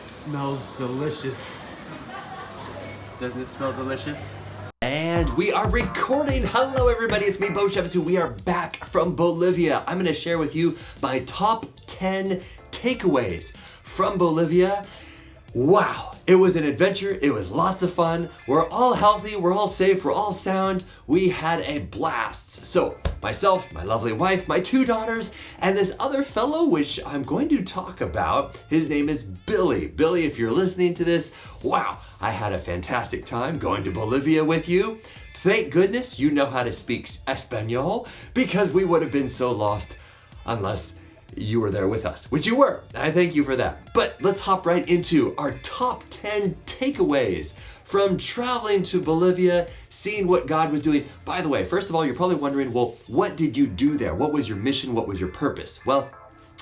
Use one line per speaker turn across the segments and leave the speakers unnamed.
smells delicious. Doesn't it smell delicious?
And we are recording. Hello everybody, it's me, Bo Chevisu. We are back from Bolivia. I'm gonna share with you my top 10 takeaways from Bolivia. Wow, it was an adventure. It was lots of fun. We're all healthy, we're all safe, we're all sound. We had a blast. So myself, my lovely wife, my two daughters, and this other fellow, which I'm going to talk about. His name is Billy. Billy, if you're listening to this, wow, I had a fantastic time going to Bolivia with you. Thank goodness you know how to speak Espanol, because we would have been so lost unless you were there with us, which you were. I thank you for that. But let's hop right into our top 10 takeaways from traveling to Bolivia, seeing what God was doing. By the way, first of all, you're probably wondering, well, what did you do there? What was your mission? What was your purpose? Well,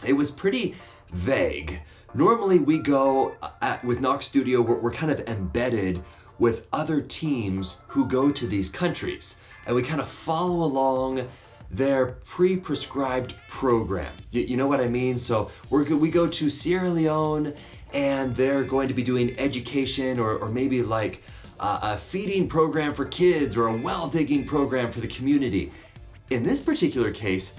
it was pretty vague. Normally we go with Knok Studio, we're kind of embedded with other teams who go to these countries, and we kind of follow along their pre-prescribed program. You know what I mean? So we go to Sierra Leone, and they're going to be doing education or maybe like a feeding program for kids or a well digging program for the community. In this particular case,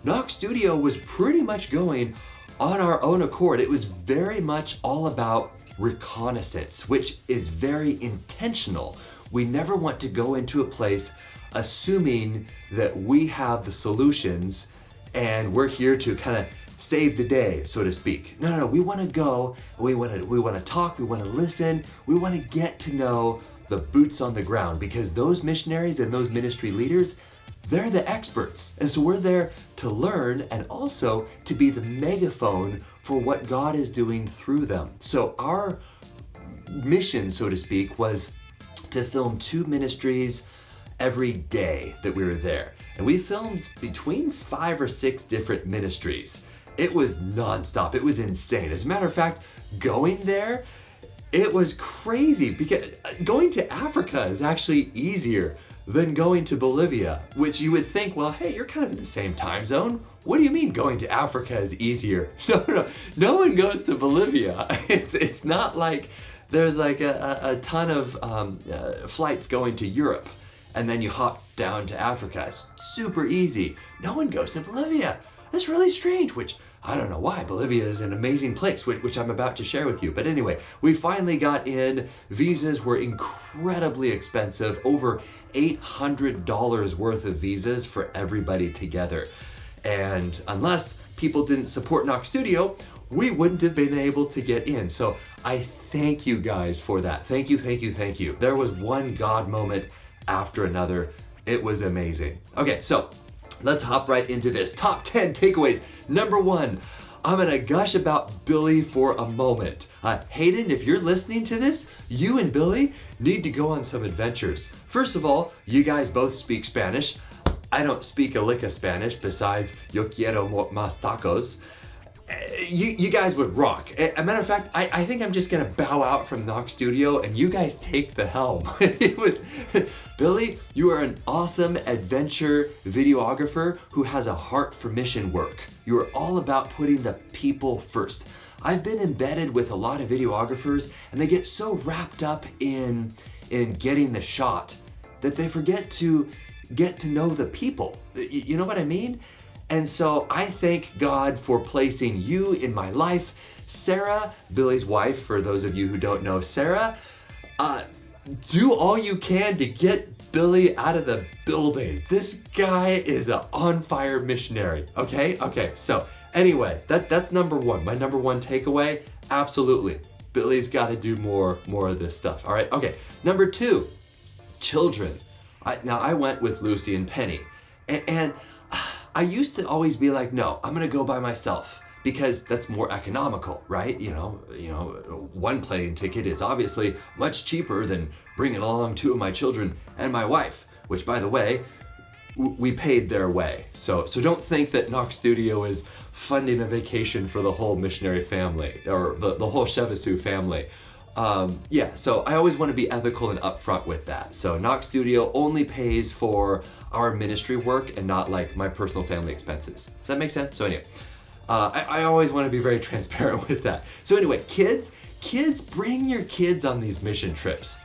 Knok Studio was pretty much going on our own accord. It was very much all about reconnaissance, which is very intentional. We never want to go into a place assuming that we have the solutions and we're here to kind of save the day, so to speak. No, we want to go, we want to talk, we want to listen, we want to get to know the boots on the ground, because those missionaries and those ministry leaders, they're the experts. And so we're there to learn and also to be the megaphone for what God is doing through them. So our mission, so to speak, was to film 2 ministries every day that we were there. And we filmed between 5 or 6 different ministries. It was nonstop. It was insane. As a matter of fact, going there, it was crazy, because going to Africa is actually easier than going to Bolivia, which you would think, well, hey, you're kind of in the same time zone. What do you mean going to Africa is easier? No one goes to Bolivia. It's not like there's like a ton of flights going to Europe, and then you hop down to Africa. It's super easy. No one goes to Bolivia. That's really strange, which I don't know why. Bolivia is an amazing place, which I'm about to share with you. But anyway, we finally got in. Visas were incredibly expensive, over $800 worth of visas for everybody together. And unless people didn't support Knok Studio, we wouldn't have been able to get in. So I thank you guys for that. Thank you. There was one God moment after another. It was amazing. Okay, so let's hop right into this. Top 10 takeaways. Number 1, I'm gonna gush about Billy for a moment. Hayden, if you're listening to this, you and Billy need to go on some adventures. First of all, you guys both speak Spanish. I don't speak a lick of Spanish besides yo quiero más tacos. You guys would rock. As a matter of fact, I think I'm just gonna bow out from Knok Studio and you guys take the helm. Billy, you are an awesome adventure videographer who has a heart for mission work. You are all about putting the people first. I've been embedded with a lot of videographers, and they get so wrapped up in getting the shot that they forget to get to know the people. You know what I mean? And so I thank God for placing you in my life. Sarah, Billy's wife, for those of you who don't know Sarah, do all you can to get Billy out of the building. This guy is an on-fire missionary, okay? So anyway, that's number 1. My number 1 takeaway, absolutely. Billy's gotta do more of this stuff, all right? Okay, number 2, children. Now I went with Lucy and Penny, and I used to always be like, no, I'm gonna go by myself because that's more economical, right? You know, one plane ticket is obviously much cheaper than bringing along 2 of my children and my wife, which, by the way, we paid their way. So don't think that Knok Studio is funding a vacation for the whole missionary family or the whole Chevisu family. So I always want to be ethical and upfront with that. So Knok Studio only pays for our ministry work and not like my personal family expenses. Does that make sense? So anyway, I always want to be very transparent with that. So anyway, kids, kids, bring your kids on these mission trips.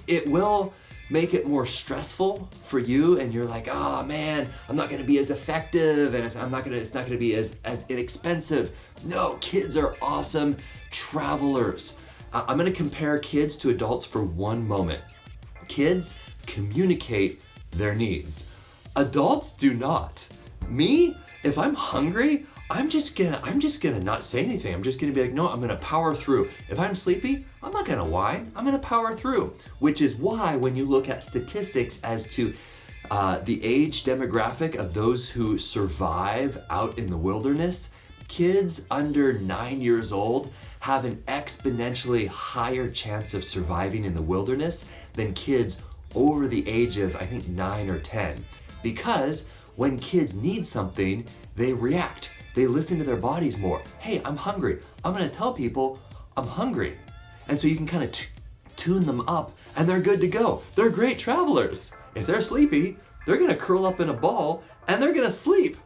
It will make it more stressful for you, and you're like, oh man, I'm not gonna be as effective, and it's not gonna be as inexpensive. No, kids are awesome travelers. I'm gonna compare kids to adults for one moment. Kids communicate their needs. Adults do not. Me, if I'm hungry, I'm just gonna not say anything. I'm just gonna be like, no, I'm gonna power through. If I'm sleepy, I'm not gonna whine. I'm gonna power through. Which is why when you look at statistics as to the age demographic of those who survive out in the wilderness, kids under 9 years old have an exponentially higher chance of surviving in the wilderness than kids over the age of, I think, 9 or 10. Because when kids need something, they react. They listen to their bodies more. Hey, I'm hungry. I'm gonna tell people I'm hungry. And so you can kind of tune them up and they're good to go. They're great travelers. If they're sleepy, they're gonna curl up in a ball and they're gonna sleep.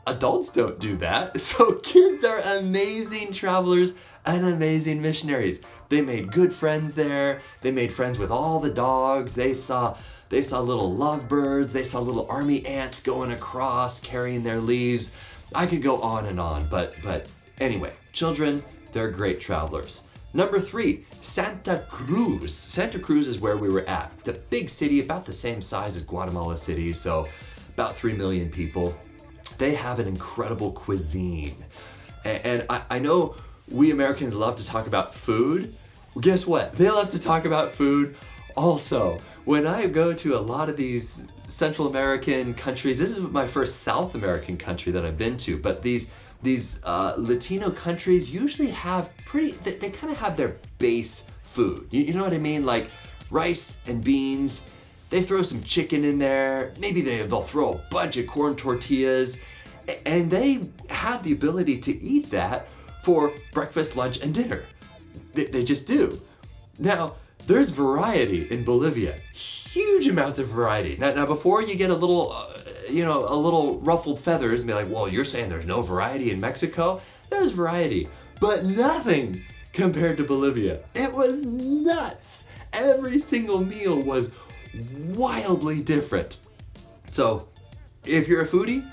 Adults don't do that. So kids are amazing travelers and amazing missionaries. They made good friends there. They made friends with all the dogs. They saw little lovebirds. They saw little army ants going across, carrying their leaves. I could go on and on, but anyway, children, they're great travelers. Number 3, Santa Cruz. Santa Cruz is where we were at. It's a big city, about the same size as Guatemala City, so about 3 million people. They have an incredible cuisine. And I know we Americans love to talk about food. Well, guess what? They love to talk about food also. When I go to a lot of these Central American countries, this is my first South American country that I've been to, but these Latino countries usually have they kind of have their base food. You know what I mean? Like rice and beans, they throw some chicken in there, maybe they'll throw a bunch of corn tortillas, and they have the ability to eat that for breakfast, lunch, and dinner. They just do. Now, there's variety in Bolivia, huge amounts of variety. Now before you get a little ruffled feathers and be like, well, you're saying there's no variety in Mexico? There's variety, but nothing compared to Bolivia. It was nuts. Every single meal was wildly different. So if you're a foodie,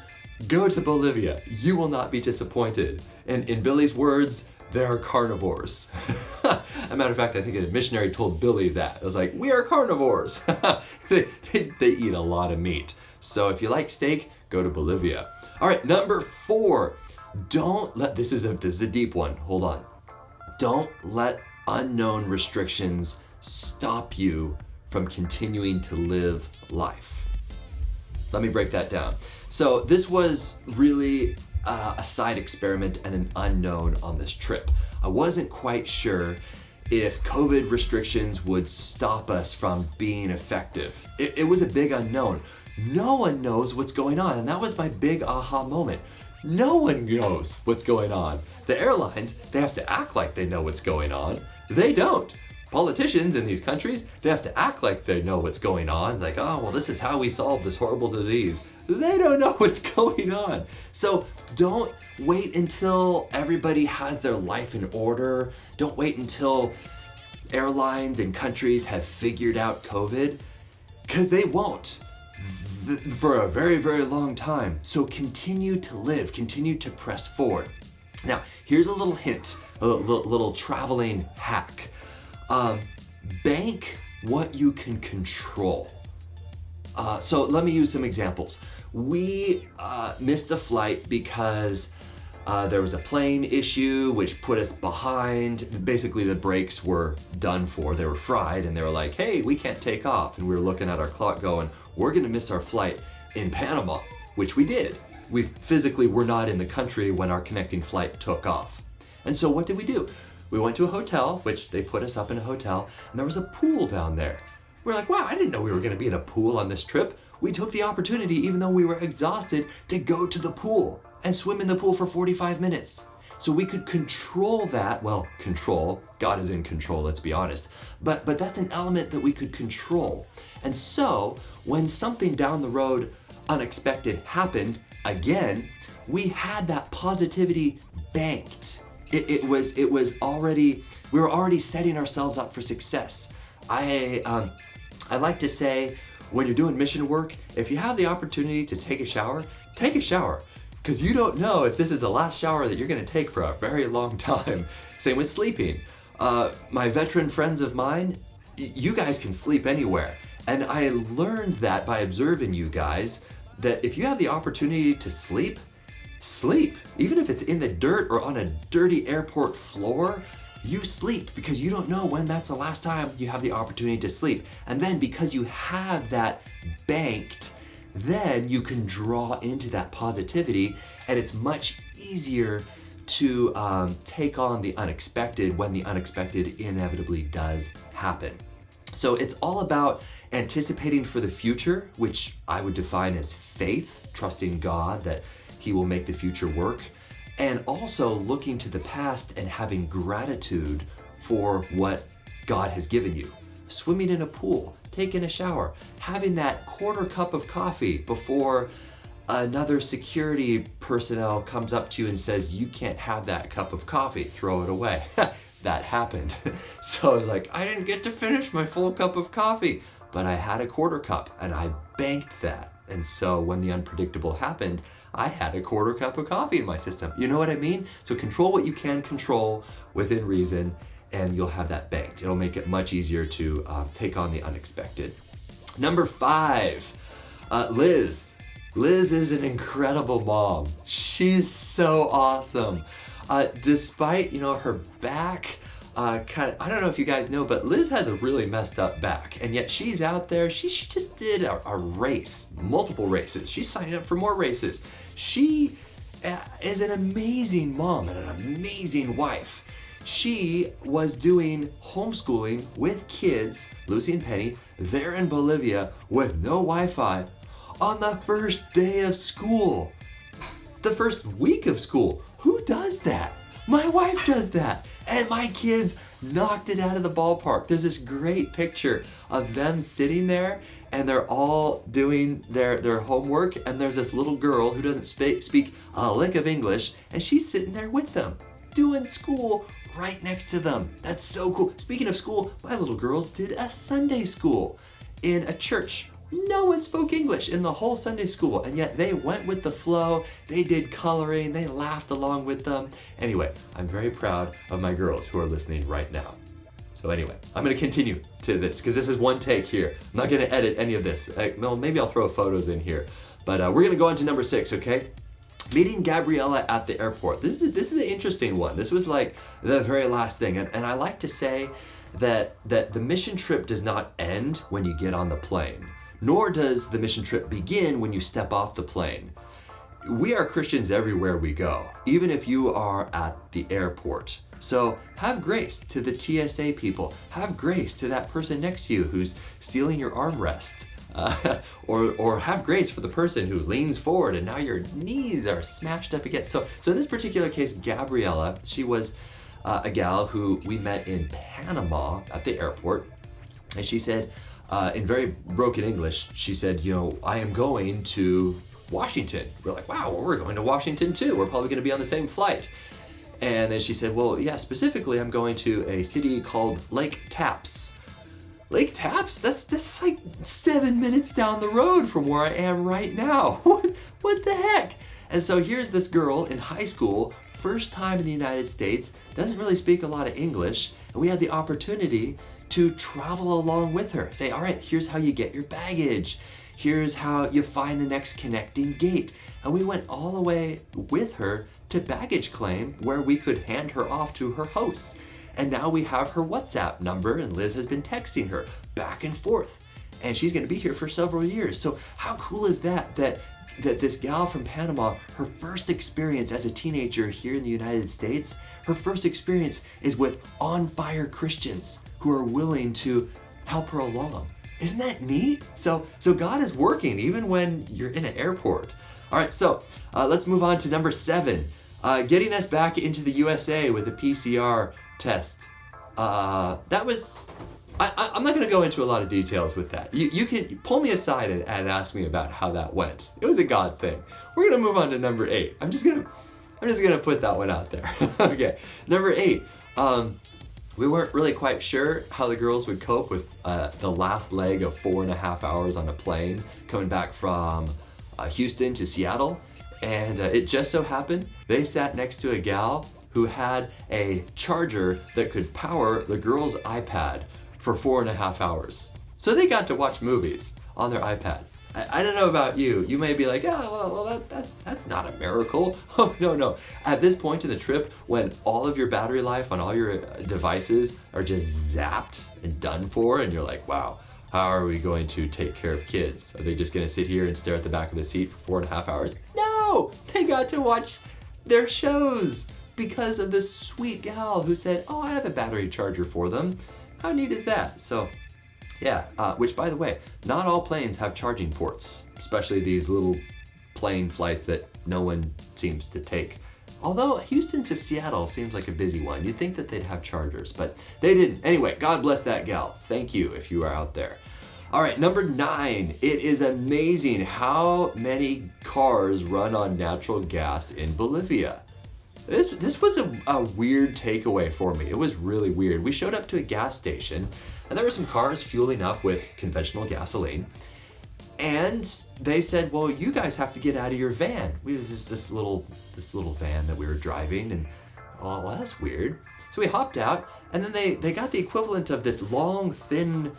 go to Bolivia. You will not be disappointed. And in Billy's words, they're carnivores. As a matter of fact, I think a missionary told Billy that. It was like, we are carnivores. they eat a lot of meat. So if you like steak, go to Bolivia. All right, number 4. This is a deep one. Hold on. Don't let unknown restrictions stop you from continuing to live life. Let me break that down. So this was really a side experiment and an unknown on this trip. I wasn't quite sure if COVID restrictions would stop us from being effective. It was a big unknown. No one knows what's going on, and that was my big aha moment. No one knows what's going on. The airlines, they have to act like they know what's going on. They don't. Politicians in these countries, they have to act like they know what's going on. Like, oh, well, this is how we solve this horrible disease. They don't know what's going on. So don't wait until everybody has their life in order. Don't wait until airlines and countries have figured out COVID, because they won't for a very, very long time. So continue to live, continue to press forward. Now, here's a little hint, a little traveling hack. Bank what you can control. So let me use some examples. We missed a flight because there was a plane issue which put us behind. Basically the brakes were done for, they were fried, and they were like, hey, we can't take off. And we were looking at our clock going, we're gonna miss our flight in Panama, which we did. We physically were not in the country when our connecting flight took off. And so what did we do? We went to a hotel, which they put us up in a hotel, and there was a pool down there. We're like, wow, I didn't know we were gonna be in a pool on this trip. We took the opportunity, even though we were exhausted, to go to the pool and swim in the pool for 45 minutes. So we could control that. Well, control, God is in control, let's be honest. But that's an element that we could control. And so when something down the road unexpected happened, again, we had that positivity banked. it was already, we were already setting ourselves up for success. I like to say, when you're doing mission work, if you have the opportunity to take a shower, because you don't know if this is the last shower that you're going to take for a very long time. Same with sleeping. My veteran friends of mine, you guys can sleep anywhere. And I learned that by observing you guys, that if you have the opportunity to sleep. Even if it's in the dirt or on a dirty airport floor, you sleep, because you don't know when that's the last time you have the opportunity to sleep. And then because you have that banked, then you can draw into that positivity, and it's much easier to take on the unexpected when the unexpected inevitably does happen. So it's all about anticipating for the future, which I would define as faith, trusting God that He will make the future work, and also looking to the past and having gratitude for what God has given you. Swimming in a pool, taking a shower, having that quarter cup of coffee before another security personnel comes up to you and says, you can't have that cup of coffee, throw it away. That happened. So I was like, I didn't get to finish my full cup of coffee, but I had a quarter cup and I banked that. And so when the unpredictable happened, I had a quarter cup of coffee in my system. You know what I mean? So control what you can control within reason, and you'll have that banked. It'll make it much easier to take on the unexpected. Number 5, Liz. Liz is an incredible mom. She's so awesome. Despite, her back, I don't know if you guys know, but Liz has a really messed up back, and yet she's out there. She just did a race, multiple races. She's signing up for more races. She is an amazing mom and an amazing wife. She was doing homeschooling with kids, Lucy and Penny, there in Bolivia with no Wi-Fi on the first day of school. The first week of school. Who does that? My wife does that. And my kids knocked it out of the ballpark. There's this great picture of them sitting there, and they're all doing their homework, and there's this little girl who doesn't speak a lick of English, and she's sitting there with them, doing school right next to them. That's so cool. Speaking of school, my little girls did a Sunday school in a church. No one spoke English in the whole Sunday school, and yet they went with the flow. They did coloring, they laughed along with them. Anyway, I'm very proud of my girls who are listening right now. So anyway, I'm gonna continue to this, because this is one take here. I'm not gonna edit any of this. Well, maybe I'll throw photos in here. But we're gonna go on to number 6, okay? Meeting Gabriella at the airport. This is an interesting one. This was like the very last thing. And I like to say that the mission trip does not end when you get on the plane. Nor does the mission trip begin when you step off the plane. We are Christians everywhere we go, even if you are at the airport. So have grace to the TSA people. Have grace to that person next to you who's stealing your armrest. Or have grace for the person who leans forward and now your knees are smashed up against. So in this particular case, Gabriella, she was a gal who we met in Panama at the airport. And she said, in very broken English, she said, I am going to Washington. We're like, wow, well, we're going to Washington too. We're probably going to be on the same flight. And then she said, well, yeah, specifically, I'm going to a city called Lake Tapps. Lake Tapps? That's like 7 minutes down the road from where I am right now. What the heck? And so here's this girl in high school, first time in the United States, doesn't really speak a lot of English, and we had the opportunity to travel along with her. Say, all right, here's how you get your baggage. Here's how you find the next connecting gate. And we went all the way with her to baggage claim, where we could hand her off to her hosts. And now we have her WhatsApp number, and Liz has been texting her back and forth. And she's gonna be here for several years. So how cool is that this gal from Panama, her first experience as a teenager here in the United States, her first experience is with on-fire Christians who are willing to help her along. Isn't that neat? So God is working even when you're in an airport. All right, so let's move on to number 7. Getting us back into the USA with a PCR test. That was, I'm not gonna go into a lot of details with that. You can pull me aside and ask me about how that went. It was a God thing. We're gonna move on to number 8. I'm just gonna I'm just gonna put that one out there. Okay, number 8. We weren't really quite sure how the girls would cope with the last leg of 4.5 hours on a plane coming back from Houston to Seattle. And it just so happened they sat next to a gal who had a charger that could power the girl's iPad for 4.5 hours. So they got to watch movies on their iPad. I don't know about you. You may be like, well, that's not a miracle. Oh, no. At this point in the trip, when all of your battery life on all your devices are just zapped and done for, and you're like, wow, how are we going to take care of kids? Are they just gonna sit here and stare at the back of the seat for 4.5 hours? No, they got to watch their shows because of this sweet gal who said, oh, I have a battery charger for them. How neat is that? So, yeah, which by the way, not all planes have charging ports, especially these little plane flights that no one seems to take. Although Houston to Seattle seems like a busy one. You'd think that they'd have chargers, but they didn't. Anyway, God bless that gal. Thank you if you are out there. All right, number 9. It is amazing how many cars run on natural gas in Bolivia. This was a weird takeaway for me. It was really weird. We showed up to a gas station and there were some cars fueling up with conventional gasoline. And they said, well, you guys have to get out of your van. We was just this little van that we were driving, and oh, well, that's weird. So we hopped out, and then they got the equivalent of this long, thin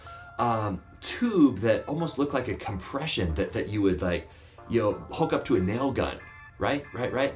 tube that almost looked like a compression that you would hook up to a nail gun, right?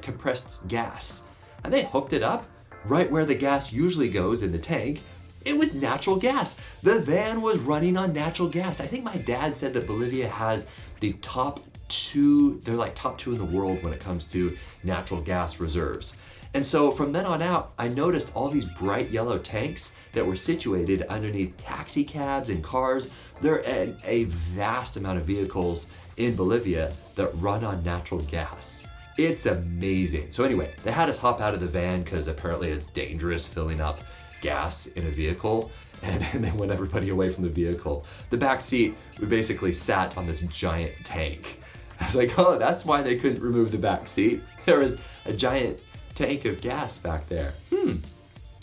Compressed gas. And they hooked it up right where the gas usually goes in the tank. It was natural gas. The van was running on natural gas. I think my dad said that Bolivia has the top 2, they're like top 2 in the world when it comes to natural gas reserves. And so from then on out, I noticed all these bright yellow tanks that were situated underneath taxi cabs and cars. There are a vast amount of vehicles in Bolivia that run on natural gas. It's amazing. So anyway, they had us hop out of the van because apparently it's dangerous filling up gas in a vehicle, and then when everybody away from the vehicle, the back seat, we basically sat on this giant tank. I was like, oh, that's why they couldn't remove the back seat. There was a giant tank of gas back there.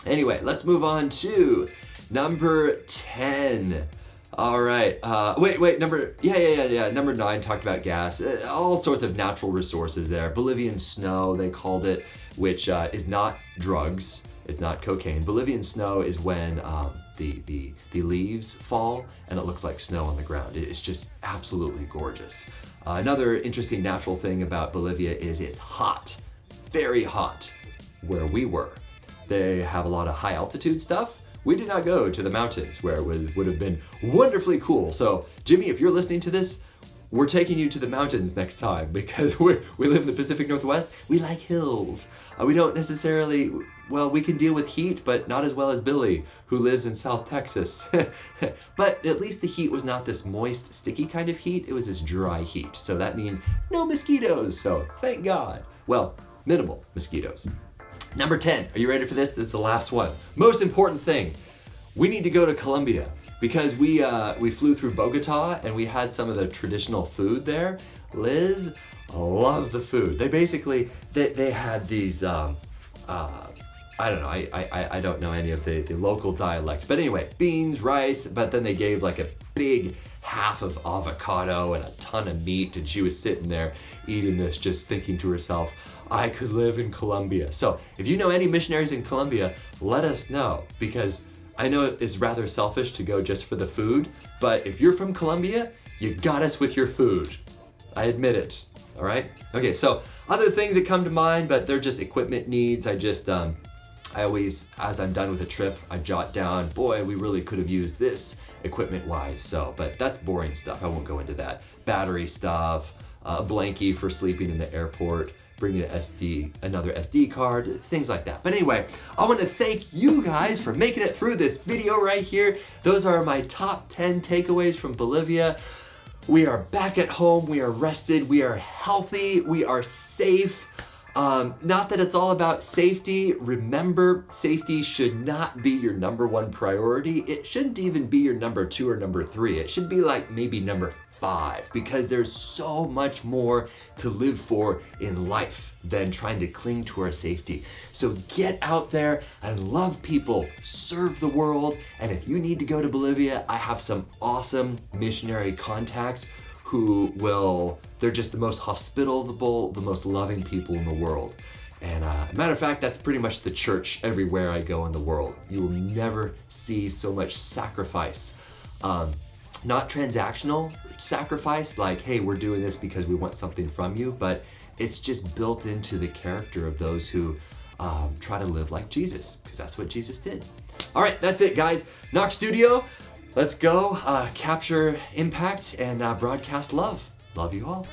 Anyway, let's move on to number 10. All right, number 9 talked about gas, all sorts of natural resources there. Bolivian snow, they called it, which is not drugs. It's not cocaine. Bolivian snow is when the leaves fall and it looks like snow on the ground. It's just absolutely gorgeous. Another interesting natural thing about Bolivia is it's hot, very hot, where we were. They have a lot of high altitude stuff. We did not go to the mountains where it would have been wonderfully cool. So Jimmy, if you're listening to this, we're taking you to the mountains next time because we live in the Pacific Northwest. We like hills. We don't necessarily, well, we can deal with heat, but not as well as Billy, who lives in South Texas. But at least the heat was not this moist, sticky kind of heat. It was this dry heat. So that means no mosquitoes. So thank God. Well, minimal mosquitoes. Number 10, are you ready for this? This is the last one. Most important thing, we need to go to Colombia because we flew through Bogota and we had some of the traditional food there. Liz loved the food. They basically, they had these, I don't know, I don't know any of the local dialect, but anyway, beans, rice, but then they gave like a big half of avocado and a ton of meat, and she was sitting there eating this, just thinking to herself, I could live in Colombia. So if you know any missionaries in Colombia, let us know, because I know it's rather selfish to go just for the food, but if you're from Colombia, you got us with your food. I admit it, all right? Okay, so other things that come to mind, but they're just equipment needs. I always, as I'm done with a trip, I jot down, boy, we really could have used this equipment-wise, so, but that's boring stuff. I won't go into that. Battery stuff, a blankie for sleeping in the airport, bringing another SD card, things like that. But anyway, I want to thank you guys for making it through this video right here. Those are my top 10 takeaways from Bolivia. We are back at home, we are rested, we are healthy, we are safe. Not that it's all about safety. Remember, safety should not be your #1 priority. It shouldn't even be your #2 or #3. It should be like maybe number 5 because there's so much more to live for in life than trying to cling to our safety. So get out there and love people, serve the world, and if you need to go to Bolivia, I have some awesome missionary contacts they're just the most hospitable, the most loving people in the world. And matter of fact, that's pretty much the church everywhere I go in the world. You will never see so much sacrifice. Not transactional sacrifice, like, hey, we're doing this because we want something from you, but it's just built into the character of those who try to live like Jesus, because that's what Jesus did. All right, that's it, guys. Knok Studio, let's go capture impact and broadcast love. Love you all.